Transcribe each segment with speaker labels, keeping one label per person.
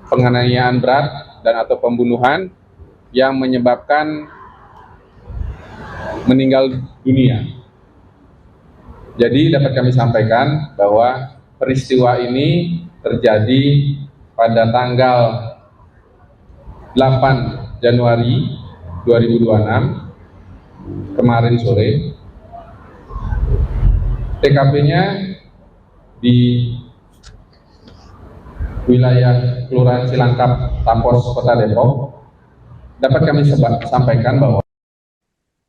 Speaker 1: penganiayaan berat dan atau pembunuhan yang menyebabkan meninggal dunia. Jadi dapat kami sampaikan bahwa peristiwa ini terjadi pada tanggal 8 Januari 2026 kemarin sore. TKP-nya di wilayah Kelurahan Cilangkap, Tampos, Kota Depok. Dapat kami sampaikan bahwa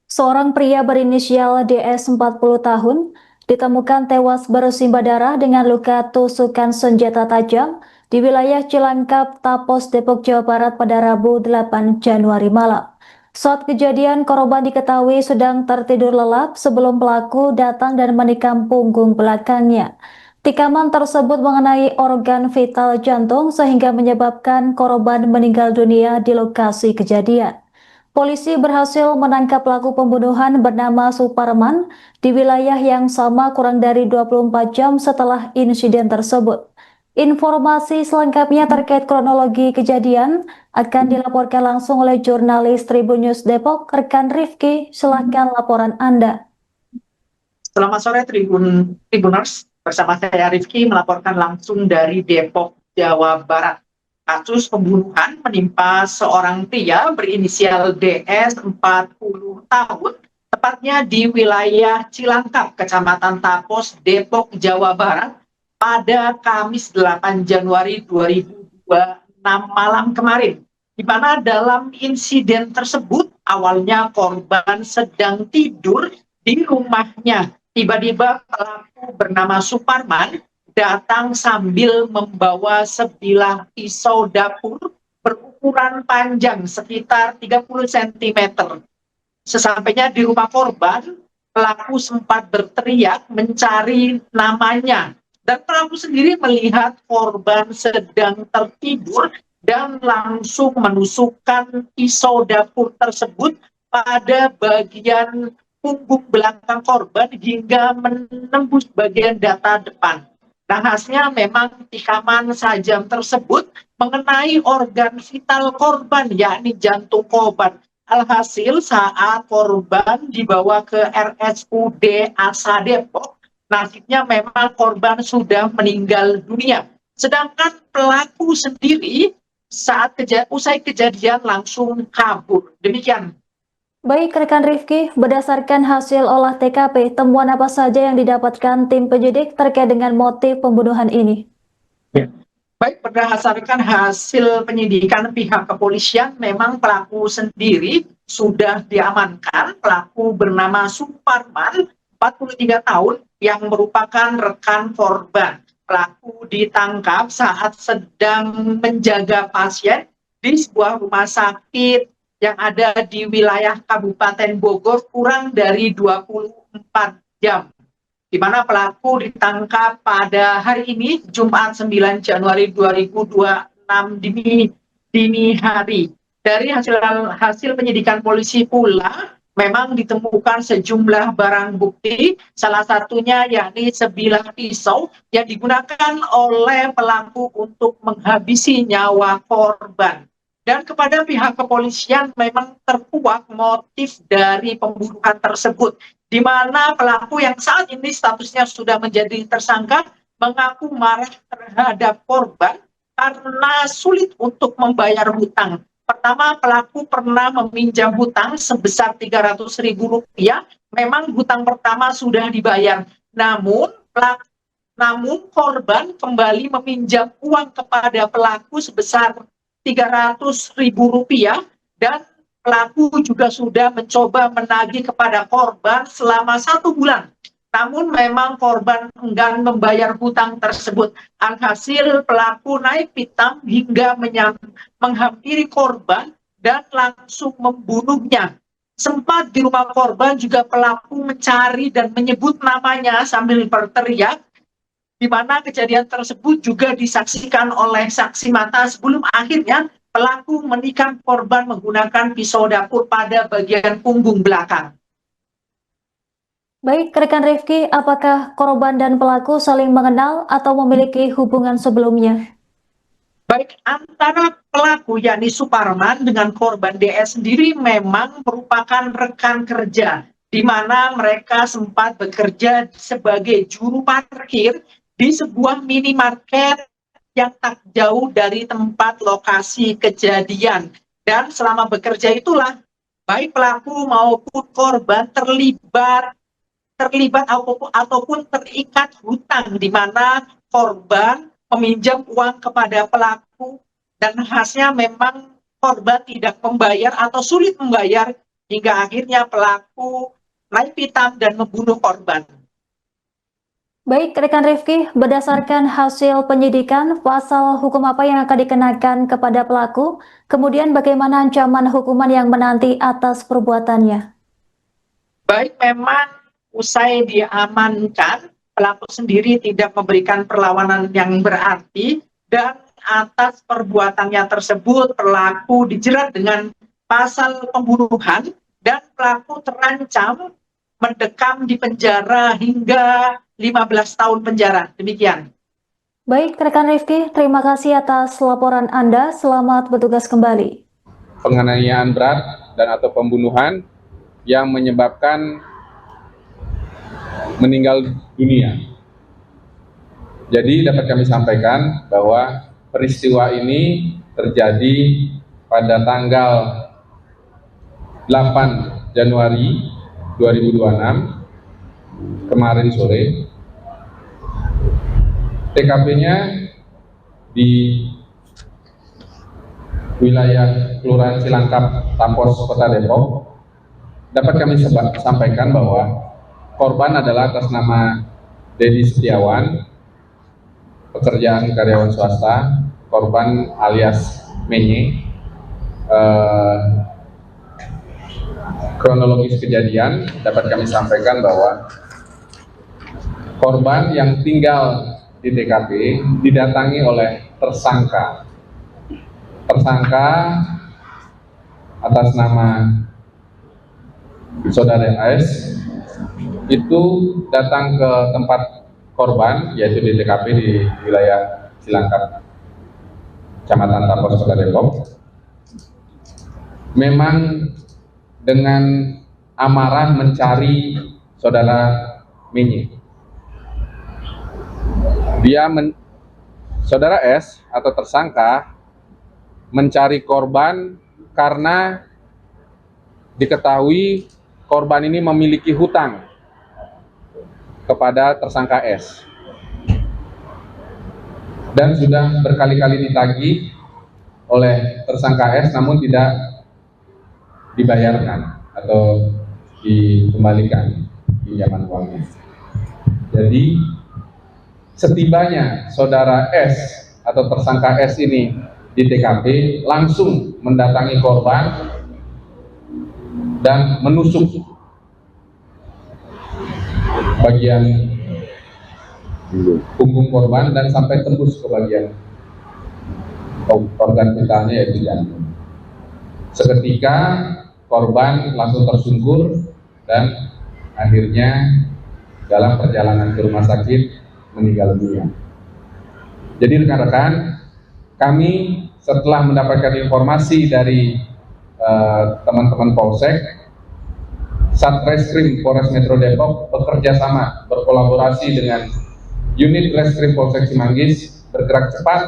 Speaker 2: seorang pria berinisial DS 40 tahun ditemukan tewas bersimbah darah dengan luka tusukan senjata tajam di wilayah Cilangkap, Tapos, Depok, Jawa Barat pada Rabu 8 Januari malam. Saat kejadian, korban diketahui sedang tertidur lelap sebelum pelaku datang dan menikam punggung belakangnya. Tikaman tersebut mengenai organ vital jantung sehingga menyebabkan korban meninggal dunia di lokasi kejadian. Polisi berhasil menangkap pelaku pembunuhan bernama Suparman di wilayah yang sama kurang dari 24 jam setelah insiden tersebut. Informasi selengkapnya terkait kronologi kejadian akan dilaporkan langsung oleh jurnalis Tribun News Depok, rekan Rifki. Silakan laporan Anda.
Speaker 3: Selamat sore Tribuners, bersama saya Rifki melaporkan langsung dari Depok, Jawa Barat. Kasus pembunuhan menimpa seorang pria berinisial DS 40 tahun, tepatnya di wilayah Cilangkap, Kecamatan Tapos, Depok, Jawa Barat, pada Kamis 8 Januari 2026 malam kemarin, di mana dalam insiden tersebut awalnya korban sedang tidur di rumahnya. Tiba-tiba pelaku bernama Suparman datang sambil membawa sebilah pisau dapur berukuran panjang sekitar 30 cm. Sesampainya di rumah korban, pelaku sempat berteriak mencari namanya. Dan pelaku sendiri melihat korban sedang tertidur dan langsung menusukkan pisau dapur tersebut pada bagian punggung belakang korban hingga menembus bagian dada depan. Nah, hasilnya memang tikaman sajam tersebut mengenai organ vital korban, yakni jantung korban. Alhasil saat korban dibawa ke RSUD Asa Depok, nasibnya memang korban sudah meninggal dunia. Sedangkan pelaku sendiri saat usai kejadian langsung kabur. Demikian.
Speaker 2: Baik rekan Rifki, berdasarkan hasil olah TKP, temuan apa saja yang didapatkan tim penyidik terkait dengan motif pembunuhan ini?
Speaker 3: Ya. Baik, berdasarkan hasil penyidikan pihak kepolisian, memang pelaku sendiri sudah diamankan. Pelaku bernama Suparman, 43 tahun, yang merupakan rekan korban. Pelaku ditangkap saat sedang menjaga pasien di sebuah rumah sakit yang ada di wilayah Kabupaten Bogor kurang dari 24 jam. Di mana pelaku ditangkap pada hari ini, Jumat 9 Januari 2026 dini hari. Dari hasil penyidikan polisi pula, memang ditemukan sejumlah barang bukti, salah satunya yakni sebilah pisau yang digunakan oleh pelaku untuk menghabisi nyawa korban. Dan kepada pihak kepolisian memang terkuak motif dari pembunuhan tersebut, di mana pelaku yang saat ini statusnya sudah menjadi tersangka mengaku marah terhadap korban karena sulit untuk membayar hutang. Pertama, pelaku pernah meminjam hutang sebesar Rp300.000. Memang hutang pertama sudah dibayar, namun korban kembali meminjam uang kepada pelaku sebesar Rp300.000 dan pelaku juga sudah mencoba menagih kepada korban selama 1 bulan. Namun memang korban enggan membayar hutang tersebut. Alhasil pelaku naik pitam hingga menghampiri korban dan langsung membunuhnya. Sempat di rumah korban juga pelaku mencari dan menyebut namanya sambil berteriak, di mana kejadian tersebut juga disaksikan oleh saksi mata sebelum akhirnya pelaku menikam korban menggunakan pisau dapur pada bagian punggung belakang.
Speaker 2: Baik, rekan Rifki, apakah korban dan pelaku saling mengenal atau memiliki hubungan sebelumnya?
Speaker 3: Baik antara pelaku yakni Suparman dengan korban DS sendiri memang merupakan rekan kerja, di mana mereka sempat bekerja sebagai juru parkir di sebuah minimarket yang tak jauh dari tempat lokasi kejadian. Dan selama bekerja itulah baik pelaku maupun korban terlibat ataupun terikat hutang, di mana korban meminjam uang kepada pelaku dan khasnya memang korban tidak membayar atau sulit membayar hingga akhirnya pelaku naik pitam dan membunuh korban.
Speaker 2: Baik, rekan Rifki, berdasarkan hasil penyidikan, pasal hukum apa yang akan dikenakan kepada pelaku? Kemudian bagaimana ancaman hukuman yang menanti atas perbuatannya?
Speaker 3: Baik, memang usai diamankan, pelaku sendiri tidak memberikan perlawanan yang berarti dan atas perbuatannya tersebut pelaku dijerat dengan pasal pembunuhan dan pelaku terancam mendekam di penjara hingga 15 tahun penjara. Demikian.
Speaker 2: Baik, rekan Rifki, terima kasih atas laporan Anda. Selamat bertugas kembali.
Speaker 1: Penganiayaan berat dan atau pembunuhan yang menyebabkan meninggal dunia. Jadi dapat kami sampaikan bahwa peristiwa ini terjadi pada tanggal 8 Januari 2026 kemarin sore. TKP-nya di wilayah Kelurahan Cilangkap, Tapos, Kota Depok. Dapat kami sampaikan bahwa korban adalah atas nama Dedi Setiawan, pekerjaan karyawan swasta, korban alias Menye. Kronologis kejadian dapat kami sampaikan bahwa korban yang tinggal di TKP didatangi oleh tersangka. Tersangka atas nama Saudara S itu datang ke tempat korban, yaitu di TKP di wilayah Cilangkap, Kecamatan Tapos, Kota Depok. Memang dengan amarah mencari Saudara Menye. Saudara S atau tersangka mencari korban karena diketahui korban ini memiliki hutang kepada tersangka S dan sudah berkali-kali ditagih oleh tersangka S namun tidak dibayarkan atau dikembalikan pinjaman uangnya. Jadi setibanya Saudara S atau tersangka S ini di TKP langsung mendatangi korban dan menusuk bagian punggung korban dan sampai tembus ke bagian organ vitalnya, yaitu jantung. Seketika korban langsung tersungkur dan akhirnya dalam perjalanan ke rumah sakit meninggal dunia. Jadi rekan-rekan, kami setelah mendapatkan informasi dari teman-teman Polsek, Satreskrim Polres Metro Depok bekerja sama, berkolaborasi dengan unit Reskrim Polsek Cimanggis bergerak cepat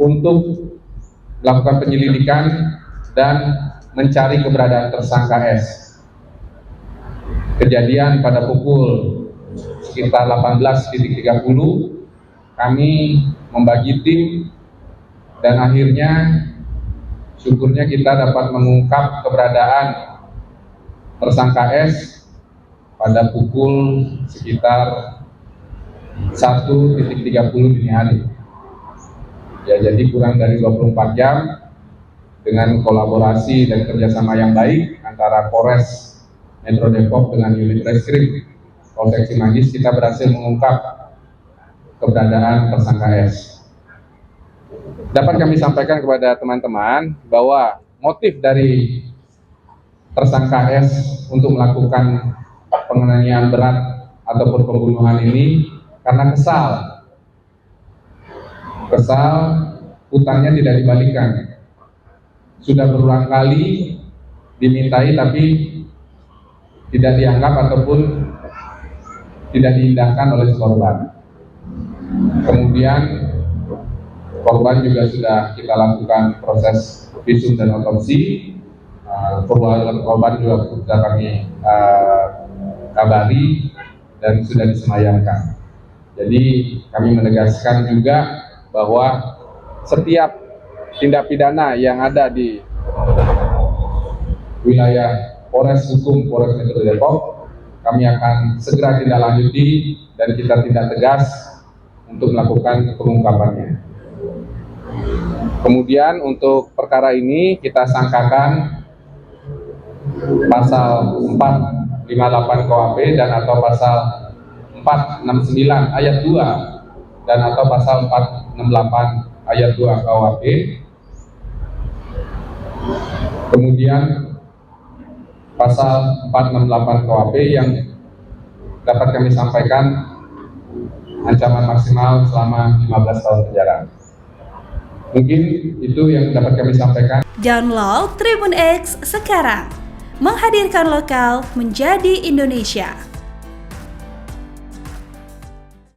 Speaker 1: untuk melakukan penyelidikan dan mencari keberadaan tersangka S. Kejadian pada pukul sekitar 18.30 kami membagi tim dan akhirnya syukurnya kita dapat mengungkap keberadaan tersangka S pada pukul sekitar 1.30 dini hari. Ya, jadi kurang dari 24 jam dengan kolaborasi dan kerjasama yang baik antara Polres Metro Depok dengan unit Reskrim Polsek Cimanggis, kita berhasil mengungkap keberadaan tersangka S. Dapat kami sampaikan kepada teman-teman bahwa motif dari tersangka S untuk melakukan penganiayaan berat ataupun pembunuhan ini karena kesal utangnya tidak dibalikan. Sudah berulang kali dimintai tapi tidak dianggap ataupun tidak diindahkan oleh korban. Kemudian korban juga sudah kita lakukan proses visum dan otopsi. Keluarga korban juga sudah kami kabari dan sudah disemayamkan. Jadi kami menegaskan juga bahwa setiap tindak pidana yang ada di wilayah Polres Metro Depok, kami akan segera tindak lanjuti dan kita tindak tegas untuk melakukan pengungkapannya. Kemudian untuk perkara ini kita sangkakan pasal 458 KUHP dan atau pasal 469 ayat 2 dan atau pasal 468 ayat 2 KUHP. Kemudian pasal 468 KUHP yang dapat kami sampaikan ancaman maksimal selama 15 tahun penjara. Mungkin itu yang dapat kami sampaikan.
Speaker 4: Download Tribun X sekarang, menghadirkan lokal menjadi Indonesia.